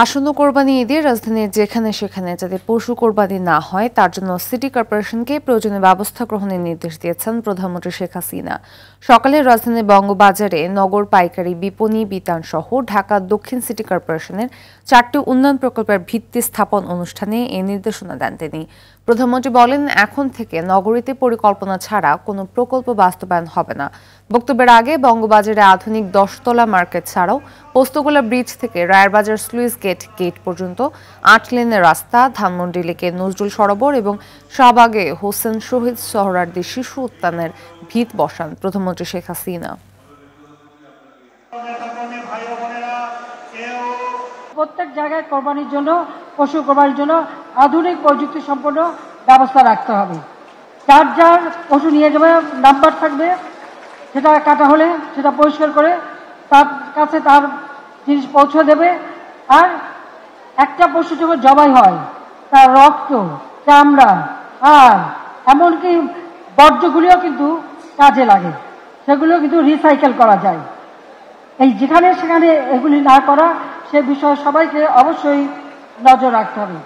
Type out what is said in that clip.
আসন্ন কোরবানি ঈদে রাজধানীর যেখানে সেখানে যাতে পশু কোরবানি না হয় তার জন্য সিটি কর্পোরেশনকে প্রয়োজনীয় ব্যবস্থা গ্রহণের নির্দেশ দিয়েছেন প্রধানমন্ত্রী শেখ হাসিনা। সকালে রাজধানীর বঙ্গবাজারে নগর পাইকারি বিপণী বিতান সহ ঢাকা দক্ষিণ সিটি কর্পোরেশনের 4টি উন্নয়ন প্রকল্পের ভিত্তি স্থাপন অনুষ্ঠানে এই নির্দেশনা দেন তিনি। প্রধানমন্ত্রী বলেন, এখন থেকে নগরীতে পরিকল্পনা ছাড়া কোনো প্রকল্প বাস্তবায়ন হবে না। বক্তব্যের আগে বঙ্গবাজারে আধুনিক 10তলা মার্কেট ছাড়াও পোস্তগোলা ব্রিজ থেকে রায়েরবাজার স্লুইস গেট পর্যন্ত 8 লেনের রাস্তা, ধানমন্ডি লেকে নজরুল সরোবর এবং শাহবাগে হোসেন শহীদ সোহরাওয়ার্দী শিশু উদ্যানের ভিত বসান প্রধানমন্ত্রী শেখ হাসিনা। প্রত্যেক জায়গায় কোরবানির জন্য, পশু কোরবানির জন্য আধুনিক প্রযুক্তি সম্পন্ন ব্যবস্থা রাখতে হবে। যার যার পশু নিয়ে যাবে নাম্বার থাকবে, সেটা কাটা হলে সেটা পরিষ্কার করে তার কাছে তার জিনিস পৌঁছে দেবে। আর একটা পশু যখন জবাই হয় তার রক্ত, চামড়া আর এমনকি বর্জ্যগুলিও কিন্তু কাজে লাগে, সেগুলো কিন্তু রিসাইকেল করা যায়। এই যেখানে সেখানে এগুলি না করা, সে বিষয়ে সবাইকে অবশ্যই নজর রাখতে হবে।